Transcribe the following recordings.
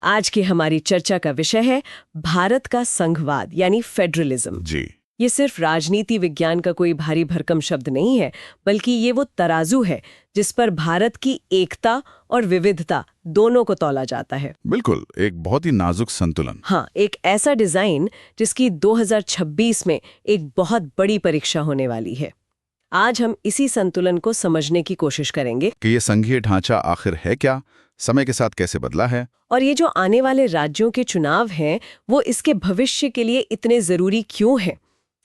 आज की हमारी चर्चा का विषय है भारत का संघवाद यानी फेडरलिज्म। जी। ये सिर्फ राजनीति विज्ञान का कोई भारी भरकम शब्द नहीं है, बल्कि ये वो तराजू है जिस पर भारत की एकता और विविधता दोनों को तौला जाता है। बिल्कुल, एक बहुत ही नाजुक संतुलन। हाँ, एक ऐसा डिजाइन जिसकी 2026 में एक बहुत बड़ी परीक्षा होने वाली है। आज हम इसी संतुलन को समझने की कोशिश करेंगे कि ये संघीय ढांचा आखिर है क्या, समय के साथ कैसे बदला है, और ये जो आने वाले राज्यों के चुनाव हैं वो इसके भविष्य के लिए इतने जरूरी क्यों हैं।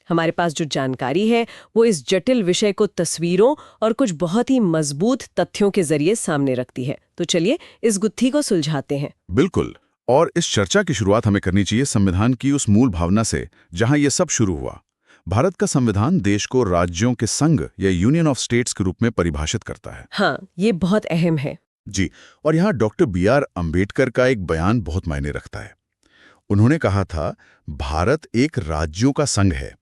हमारे पास जो जानकारी है वो इस जटिल विषय को तस्वीरों और कुछ बहुत ही मजबूत तथ्यों के जरिए सामने रखती है। तो चलिए इस गुत्थी को सुलझाते हैं। बिल्कुल। और इस चर्चा की शुरुआत हमें करनी चाहिए संविधान की उस मूल भावना से जहां ये सब शुरू हुआ। भारत का संविधान देश को राज्यों के संघ या यूनियन ऑफ स्टेट्स के रूप में परिभाषित करता है। हाँ, ये बहुत अहम है। जी। और यहाँ डॉक्टर B.R. अम्बेडकर का एक बयान बहुत मायने रखता है। उन्होंने कहा था, भारत एक राज्यों का संघ है।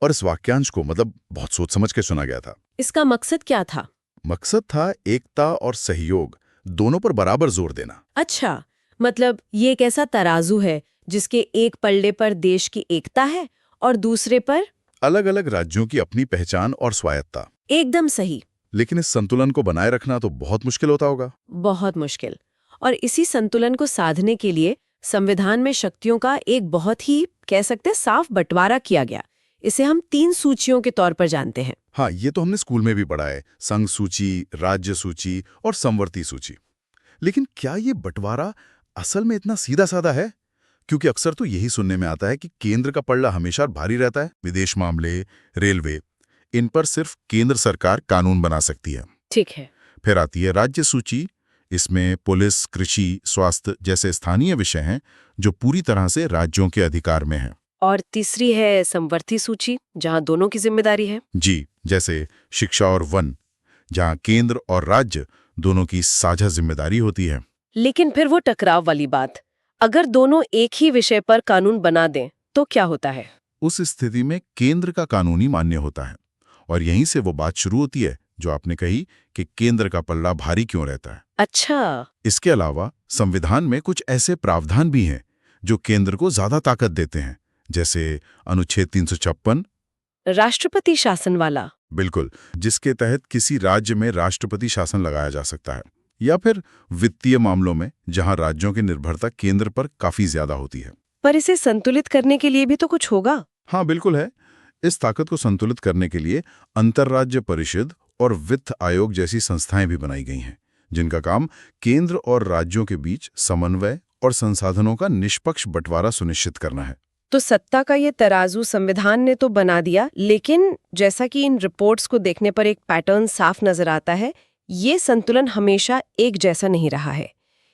और इस वाक्यांश को बहुत सोच समझ के सुना गया था। इसका मकसद क्या था? मकसद था एकता और सहयोग दोनों पर बराबर जोर देना। अच्छा, मतलब ये एक ऐसा तराजू है जिसके एक पल्ले पर देश की एकता है और दूसरे पर अलग अलग राज्यों की अपनी पहचान और स्वायत्ता। एकदम सही। लेकिन इस संतुलन को बनाए रखना तो बहुत मुश्किल होता होगा। बहुत मुश्किल। और इसी संतुलन को साधने के लिए संविधान में शक्तियों का एक बहुत ही कह सकते साफ बंटवारा किया गया। इसे हम 3 सूचियों के तौर पर जानते हैं। हाँ, ये तो हमने स्कूल में भी पढ़ा है, संघ सूची, राज्य सूची और समवर्ती सूची। लेकिन क्या ये बंटवारा असल में इतना सीधा साधा है? क्योंकि अक्सर तो यही सुनने में आता है कि केंद्र का पल्ला हमेशा भारी रहता है। विदेश मामले, रेलवे, इन पर सिर्फ केंद्र सरकार कानून बना सकती है। ठीक है। फिर आती है राज्य सूची। इसमें पुलिस, कृषि, स्वास्थ्य जैसे स्थानीय विषय हैं जो पूरी तरह से राज्यों के अधिकार में हैं। और तीसरी है समवर्ती सूची, जहां दोनों की जिम्मेदारी है। जी, जैसे शिक्षा और वन, जहां केंद्र और राज्य दोनों की साझा जिम्मेदारी होती है। लेकिन फिर वो टकराव वाली बात, अगर दोनों एक ही विषय पर कानून बना दें तो क्या होता है? उस स्थिति में केंद्र का कानूनी मान्य होता है। और यहीं से वो बात शुरू होती है जो आपने कही कि केंद्र का पल्ला भारी क्यों रहता है। अच्छा। इसके अलावा संविधान में कुछ ऐसे प्रावधान भी हैं जो केंद्र को ज्यादा ताकत देते हैं, जैसे अनुच्छेद 356, राष्ट्रपति शासन वाला। बिल्कुल, जिसके तहत किसी राज्य में राष्ट्रपति शासन लगाया जा सकता है। या फिर वित्तीय मामलों में जहां राज्यों की निर्भरता केंद्र पर काफी ज्यादा होती है। पर इसे संतुलित करने के लिए भी तो कुछ होगा। हाँ, बिल्कुल है। इस ताकत को संतुलित करने के लिए अंतर्राज्य परिषद और वित्त आयोग जैसी संस्थाएं भी बनाई गई हैं, जिनका काम केंद्र और राज्यों के बीच समन्वय और संसाधनों का निष्पक्ष बंटवारा सुनिश्चित करना है। तो सत्ता का ये तराजू संविधान ने तो बना दिया, लेकिन जैसा कि इन रिपोर्ट्स को देखने पर एक पैटर्न साफ नजर आता है, ये संतुलन हमेशा एक जैसा नहीं रहा है।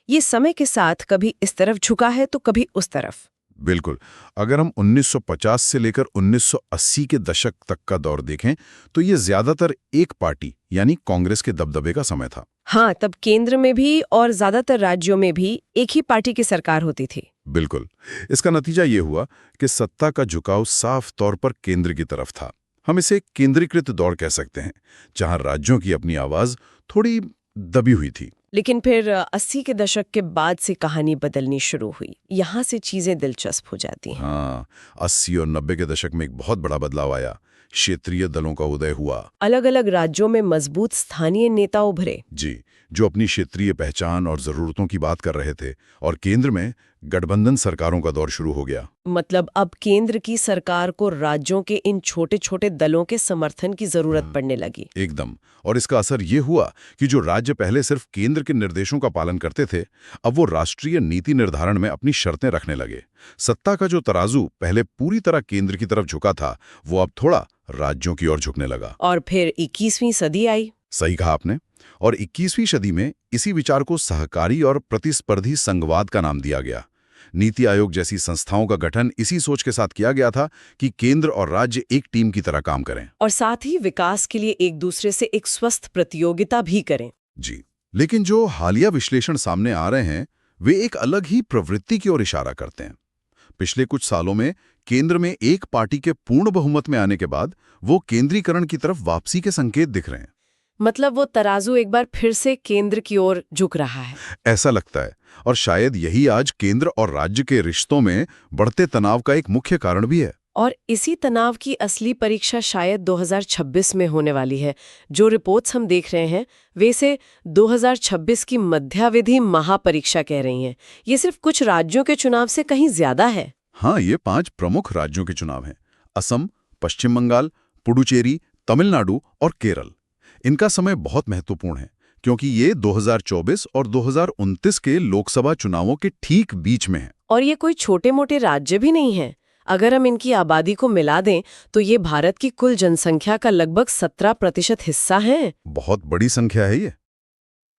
ये समय के साथ कभी इस तरफ झुका है तो कभी उस तरफ। बिल्कुल। अगर हम 1950 से लेकर 1980 के दशक तक का दौर देखें तो ये ज्यादातर एक पार्टी यानी कांग्रेस के दबदबे का समय था। हाँ, तब केंद्र में भी और ज्यादातर राज्यों में भी एक ही पार्टी की सरकार होती थी। बिल्कुल। इसका नतीजा ये हुआ कि सत्ता का झुकाव साफ तौर पर केंद्र की तरफ था। हम इसे केंद्रीकृत दौर कह सकते हैं, जहां राज्यों की अपनी आवाज थोड़ी दबी हुई थी। लेकिन फिर 80 के दशक के बाद से कहानी बदलनी शुरू हुई। यहाँ से चीजें दिलचस्प हो जाती हैं। हाँ, 80 और 90 के दशक में एक बहुत बड़ा बदलाव आया। क्षेत्रीय दलों का उदय हुआ। अलग अलग राज्यों में मजबूत स्थानीय नेता उभरे। जी, जो अपनी क्षेत्रीय पहचान और जरूरतों की बात कर रहे थे। और केंद्र में गठबंधन सरकारों का दौर शुरू हो गया। मतलब अब केंद्र की सरकार को राज्यों के इन छोटे छोटे दलों के समर्थन की जरूरत पड़ने लगी। एकदम। और इसका असर ये हुआ कि जो राज्य पहले सिर्फ केंद्र के निर्देशों का पालन करते थे, अब वो राष्ट्रीय नीति निर्धारण में अपनी शर्तें रखने लगे। सत्ता का जो तराजू पहले पूरी तरह केंद्र की तरफ झुका था, वो अब थोड़ा राज्यों की ओर झुकने लगा। और फिर 21वीं सदी आई। सही कहा आपने। और 21वीं सदी में इसी विचार को सहकारी और प्रतिस्पर्धी संघवाद का नाम दिया गया। नीति आयोग जैसी संस्थाओं का गठन इसी सोच के साथ किया गया था कि केंद्र और राज्य एक टीम की तरह काम करें और साथ ही विकास के लिए एक दूसरे से एक स्वस्थ प्रतियोगिता भी करें। जी। लेकिन जो हालिया विश्लेषण सामने आ रहे हैं वे एक अलग ही प्रवृत्ति की ओर इशारा करते हैं। पिछले कुछ सालों में केंद्र में एक पार्टी के पूर्ण बहुमत में आने के बाद वो केंद्रीकरण की तरफ वापसी के संकेत दिख रहे हैं। मतलब वो तराजू एक बार फिर से केंद्र की ओर झुक रहा है। ऐसा लगता है, और शायद यही आज केंद्र और राज्य के रिश्तों में बढ़ते तनाव का एक मुख्य कारण भी है। और इसी तनाव की असली परीक्षा शायद 2026 में होने वाली है। जो रिपोर्ट्स हम देख रहे हैं वे से 2026 की मध्यावधि महापरीक्षा कह रही हैं। ये सिर्फ कुछ राज्यों के चुनाव से कहीं ज्यादा है। हाँ, ये 5 प्रमुख राज्यों के चुनाव हैं: असम, पश्चिम बंगाल, पुडुचेरी, तमिलनाडु और केरल। इनका समय बहुत महत्वपूर्ण है क्योंकि ये 2024 और 2029 के लोकसभा चुनावों के ठीक बीच में है। और ये कोई छोटे मोटे राज्य भी नहीं है। अगर हम इनकी आबादी को मिला दें तो ये भारत की कुल जनसंख्या का लगभग 17% हिस्सा है। बहुत बड़ी संख्या है ये।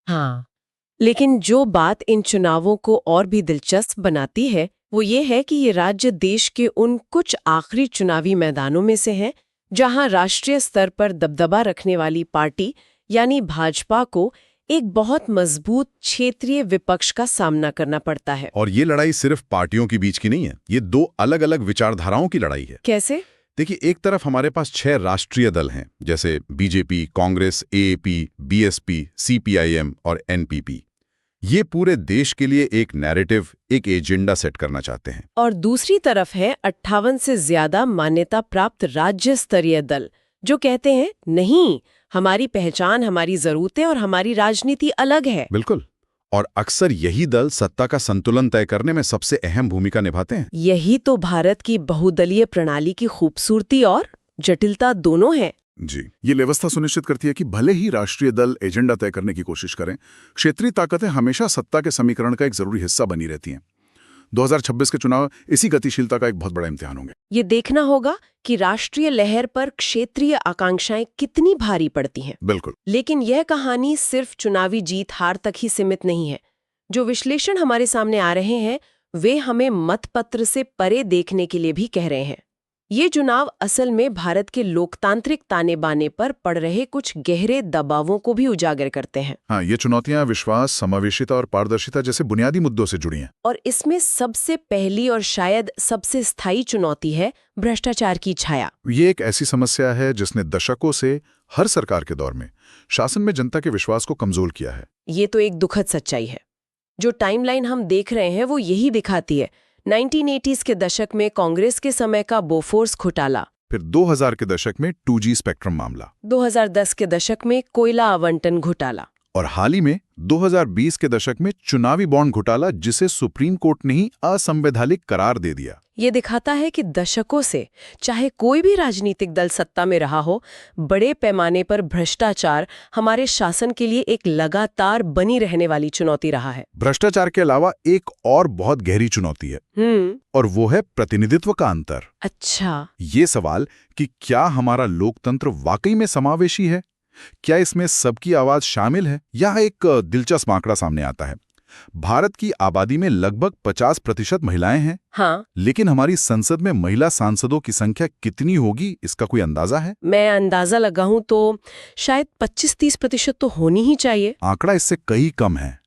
हाँ, लेकिन जो बात इन चुनावों को और भी दिलचस्प बनाती है वो ये है कि ये राज्य देश के उन कुछ आखिरी चुनावी मैदानों में से हैं जहां राष्ट्रीय स्तर पर दबदबा रखने वाली पार्टी यानी भाजपा को एक बहुत मजबूत क्षेत्रीय विपक्ष का सामना करना पड़ता है। और ये लड़ाई सिर्फ पार्टियों के बीच की नहीं है, ये 2 अलग-अलग विचारधाराओं की लड़ाई है। कैसे? देखिए, एक तरफ हमारे पास 6 राष्ट्रीय दल हैं, जैसे BJP, Congress, AAP, BSP, CPIM और एनपीपी। ये पूरे देश के लिए एक नैरेटिव, एक एजेंडा सेट करना चाहते हैं। और दूसरी तरफ है 58 से ज्यादा मान्यता प्राप्त राज्य स्तरीय दल जो कहते हैं नहीं, हमारी पहचान, हमारी जरूरतें और हमारी राजनीति अलग है। बिल्कुल। और अक्सर यही दल सत्ता का संतुलन तय करने में सबसे अहम भूमिका निभाते हैं। यही तो भारत की बहुदलीय प्रणाली की खूबसूरती और जटिलता दोनों है। जी, ये व्यवस्था सुनिश्चित करती है कि भले ही राष्ट्रीय दल एजेंडा तय करने की कोशिश करें, क्षेत्रीय ताकतें हमेशा सत्ता के समीकरण का एक जरूरी हिस्सा बनी रहती हैं। 2026 के चुनाव इसी गतिशीलता का एक बहुत बड़ा इम्तिहान होंगे। ये देखना होगा कि राष्ट्रीय लहर पर क्षेत्रीय आकांक्षाएं कितनी भारी पड़ती हैं। बिल्कुल। लेकिन यह कहानी सिर्फ चुनावी जीत हार तक ही सीमित नहीं है। जो विश्लेषण हमारे सामने आ रहे हैं वे हमें मतपत्र से परे देखने के लिए भी कह रहे हैं। ये चुनाव असल में भारत के लोकतांत्रिक ताने बाने पर पड़ रहे कुछ गहरे दबावों को भी उजागर करते हैं। हाँ, ये चुनौतियां विश्वास, समावेशिता और पारदर्शिता जैसे बुनियादी मुद्दों से जुड़ी हैं। और इसमें सबसे पहली और शायद सबसे स्थायी चुनौती है भ्रष्टाचार की छाया। ये एक ऐसी समस्या है जिसने दशकों से हर सरकार के दौर में शासन में जनता के विश्वास को कमजोर किया है। ये तो एक दुखद सच्चाई है। जो टाइमलाइन हम देख रहे हैं वो यही दिखाती है। 1980s के दशक में कांग्रेस के समय का बोफोर्स घोटाला, फिर 2000 के दशक में 2G स्पेक्ट्रम मामला, 2010 के दशक में कोयला आवंटन घोटाला और हाल ही में 2020 के दशक में चुनावी बॉन्ड घोटाला, जिसे सुप्रीम कोर्ट ने ही असंवैधानिक करार दे दिया। ये दिखाता है कि दशकों से चाहे कोई भी राजनीतिक दल सत्ता में रहा हो, बड़े पैमाने पर भ्रष्टाचार हमारे शासन के लिए एक लगातार बनी रहने वाली चुनौती रहा है। भ्रष्टाचार के अलावा एक और बहुत गहरी चुनौती है, और वो है प्रतिनिधित्व का अंतर। अच्छा। ये सवाल कि क्या हमारा लोकतंत्र वाकई में समावेशी है, क्या इसमें सबकी आवाज शामिल है, यह एक दिलचस्प आंकड़ा सामने आता है। भारत की आबादी में लगभग 50% महिलाएं हैं। हाँ, लेकिन हमारी संसद में महिला सांसदों की संख्या कितनी होगी, इसका कोई अंदाजा है? मैं अंदाजा लगाऊं तो शायद 25-30% तो होनी ही चाहिए। आंकड़ा इससे कहीं कम है।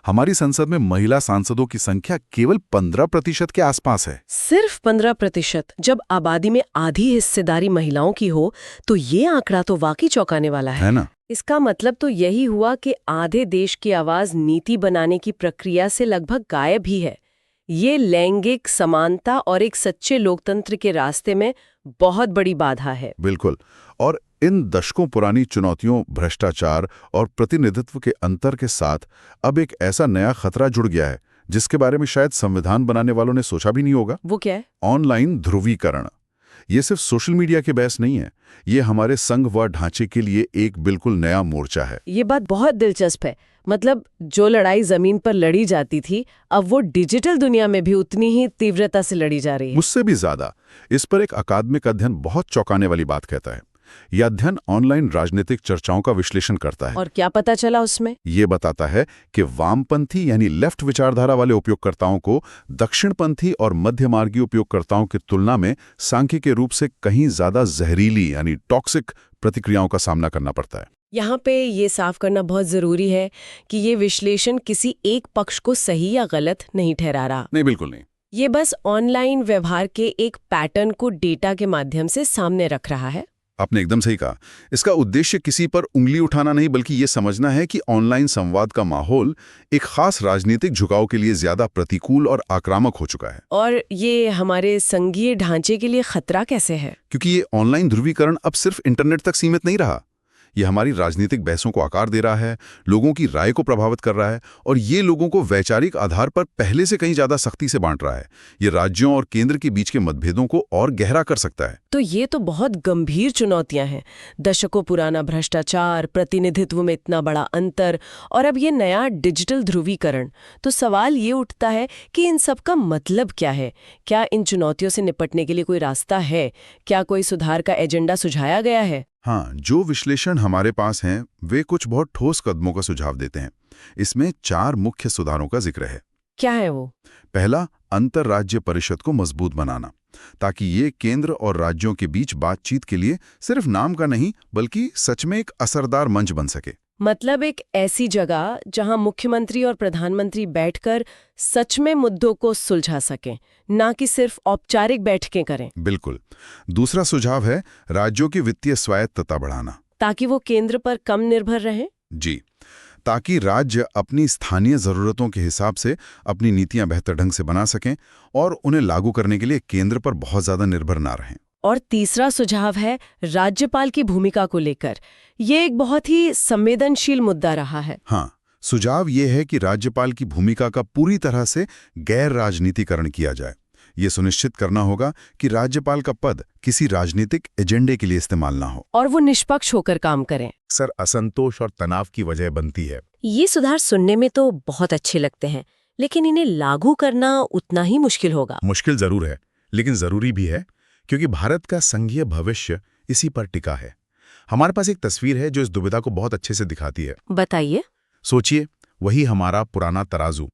हमारी संसद में महिला सांसदों की संख्या केवल 15% के आसपास है। सिर्फ 15%? जब आबादी में आधी हिस्सेदारी महिलाओं की हो तो ये आंकड़ा तो वाकई चौंकाने वाला है ना? इसका मतलब तो यही हुआ कि आधे देश की आवाज नीति बनाने की प्रक्रिया से लगभग गायब ही है। ये लैंगिक समानता और एक सच्चे लोकतंत्र के रास्ते में बहुत बड़ी बाधा है। बिल्कुल। और इन दशकों पुरानी चुनौतियों, भ्रष्टाचार और प्रतिनिधित्व के अंतर के साथ अब एक ऐसा नया खतरा जुड़ गया है जिसके बारे में शायद संविधान बनाने वालों ने सोचा भी नहीं होगा। वो क्या है? ऑनलाइन ध्रुवीकरण। ये सिर्फ सोशल मीडिया की बहस नहीं है, ये हमारे संघ व ढांचे के लिए एक बिल्कुल नया मोर्चा है। ये बात बहुत दिलचस्प है। मतलब जो लड़ाई जमीन पर लड़ी जाती थी, अब वो डिजिटल दुनिया में भी उतनी ही तीव्रता से लड़ी जा रही है। मुझसे भी ज्यादा। इस पर एक अकादमिक अध्ययन बहुत चौंकाने वाली बात कहता है। यह अध्ययन ऑनलाइन राजनीतिक चर्चाओं का विश्लेषण करता है। और क्या पता चला उसमें? ये बताता है कि वामपंथी यानी लेफ्ट विचारधारा वाले उपयोगकर्ताओं को दक्षिणपंथी और मध्यमार्गी उपयोगकर्ताओं की तुलना में सांख्यिकीय रूप से कहीं ज्यादा जहरीली यानी टॉक्सिक प्रतिक्रियाओं का सामना करना पड़ता है। यहाँ पे ये साफ करना बहुत जरूरी है कि ये विश्लेषण किसी एक पक्ष को सही या गलत नहीं ठहरा रहा। नहीं, बिल्कुल नहीं। ये बस ऑनलाइन व्यवहार के एक पैटर्न को डेटा के माध्यम से सामने रख रहा है। आपने एकदम सही कहा। इसका उद्देश्य किसी पर उंगली उठाना नहीं, बल्कि ये समझना है कि ऑनलाइन संवाद का माहौल एक खास राजनीतिक झुकाव के लिए ज्यादा प्रतिकूल और आक्रामक हो चुका है। और ये हमारे संघीय ढांचे के लिए खतरा कैसे है? क्योंकि ये ऑनलाइन ध्रुवीकरण अब सिर्फ इंटरनेट तक सीमित नहीं रहा। ये हमारी राजनीतिक बहसों को आकार दे रहा है, लोगों की राय को प्रभावित कर रहा है, और ये लोगों को वैचारिक आधार पर पहले से कहीं ज्यादा सख्ती से बांट रहा है। ये राज्यों और केंद्र के बीच के मतभेदों को और गहरा कर सकता है। तो ये तो बहुत गंभीर चुनौतियां हैं। दशकों पुराना भ्रष्टाचार, प्रतिनिधित्व में इतना बड़ा अंतर, और अब ये नया डिजिटल ध्रुवीकरण। तो सवाल ये उठता है कि इन सब का मतलब क्या है? क्या इन चुनौतियों से निपटने के लिए कोई रास्ता है? क्या कोई सुधार का एजेंडा सुझाया गया है? हाँ, जो विश्लेषण हमारे पास हैं वे कुछ बहुत ठोस कदमों का सुझाव देते हैं। इसमें 4 मुख्य सुधारों का जिक्र है। क्या है वो? पहला, अंतर्राज्य परिषद को मजबूत बनाना, ताकि ये केंद्र और राज्यों के बीच बातचीत के लिए सिर्फ नाम का नहीं बल्कि सच में एक असरदार मंच बन सके। मतलब एक ऐसी जगह जहां मुख्यमंत्री और प्रधानमंत्री बैठकर सच में मुद्दों को सुलझा सकें, ना कि सिर्फ औपचारिक बैठकें करें। बिल्कुल। दूसरा सुझाव है राज्यों की वित्तीय स्वायत्तता बढ़ाना, ताकि वो केंद्र पर कम निर्भर रहें। जी, ताकि राज्य अपनी स्थानीय जरूरतों के हिसाब से अपनी नीतियां बेहतर ढंग से बना सकें और उन्हें लागू करने के लिए केंद्र पर बहुत ज्यादा निर्भर ना रहें। और तीसरा सुझाव है राज्यपाल की भूमिका को लेकर। ये एक बहुत ही संवेदनशील मुद्दा रहा है। हाँ, सुझाव ये है कि राज्यपाल की भूमिका का पूरी तरह से गैर राजनीतिकरण किया जाए। ये सुनिश्चित करना होगा कि राज्यपाल का पद किसी राजनीतिक एजेंडे के लिए इस्तेमाल ना हो और वो निष्पक्ष होकर काम करें। अक्सर असंतोष और तनाव की वजह बनती है। ये सुधार सुनने में तो बहुत अच्छे लगते हैं, लेकिन इन्हें लागू करना उतना ही मुश्किल होगा। मुश्किल जरूर है, लेकिन जरूरी भी है, क्योंकि भारत का संघीय भविष्य इसी पर टिका है। हमारे पास एक तस्वीर है जो इस दुविधा को बहुत अच्छे से दिखाती है। बताइए। सोचिए, वही हमारा पुराना तराजू।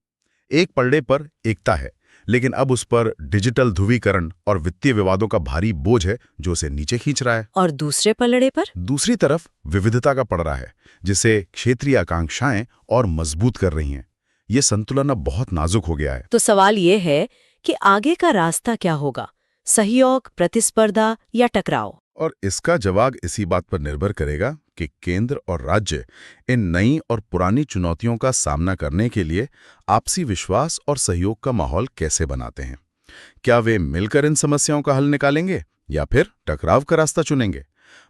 एक पलड़े पर एकता है, लेकिन अब उस पर डिजिटल ध्रुवीकरण और वित्तीय विवादों का भारी बोझ है जो उसे नीचे खींच रहा है। और दूसरे पलड़े पर दूसरी तरफ विविधता का पड़ रहा है, जिसे क्षेत्रीय आकांक्षाएं और मजबूत कर रही हैं। ये संतुलन अब बहुत नाजुक हो गया है। तो सवाल ये है कि आगे का रास्ता क्या होगा? सहयोग, प्रतिस्पर्धा या टकराव? और इसका जवाब इसी बात पर निर्भर करेगा कि केंद्र और राज्य इन नई और पुरानी चुनौतियों का सामना करने के लिए आपसी विश्वास और सहयोग का माहौल कैसे बनाते हैं। क्या वे मिलकर इन समस्याओं का हल निकालेंगे या फिर टकराव का रास्ता चुनेंगे?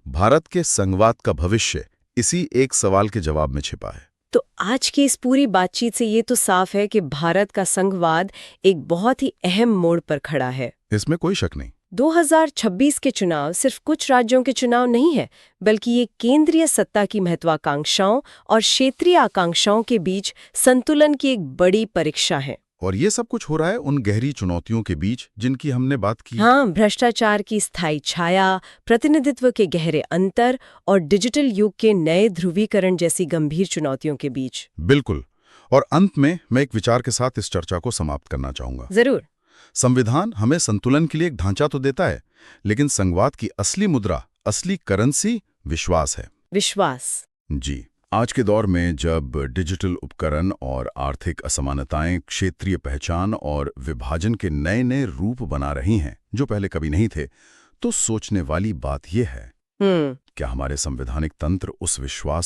भारत के संघवाद का भविष्य इसी एक सवाल के जवाब में छिपा है। तो आज की इस पूरी बातचीत से ये तो साफ है कि भारत का संघवाद एक बहुत ही अहम मोड़ पर खड़ा है। इसमें कोई शक नहीं। 2026 के चुनाव सिर्फ कुछ राज्यों के चुनाव नहीं है, बल्कि ये केंद्रीय सत्ता की महत्वाकांक्षाओं और क्षेत्रीय आकांक्षाओं के बीच संतुलन की एक बड़ी परीक्षा है। और ये सब कुछ हो रहा है उन गहरी चुनौतियों के बीच जिनकी हमने बात की। हाँ, भ्रष्टाचार की स्थायी छाया, प्रतिनिधित्व के गहरे अंतर और डिजिटल युग के नए ध्रुवीकरण जैसी गंभीर चुनौतियों के बीच। बिल्कुल। और अंत में मैं एक विचार के साथ इस चर्चा को समाप्त करना चाहूंगा। जरूर। संविधान हमें संतुलन के लिए एक ढांचा तो देता है, लेकिन संघवाद की असली मुद्रा, असली करेंसी विश्वास है। विश्वास। जी। आज के दौर में जब डिजिटल उपकरण और आर्थिक असमानताएं क्षेत्रीय पहचान और विभाजन के नए नए रूप बना रही हैं जो पहले कभी नहीं थे, तो सोचने वाली बात यह है, क्या हमारे संवैधानिक तंत्र उस विश्वास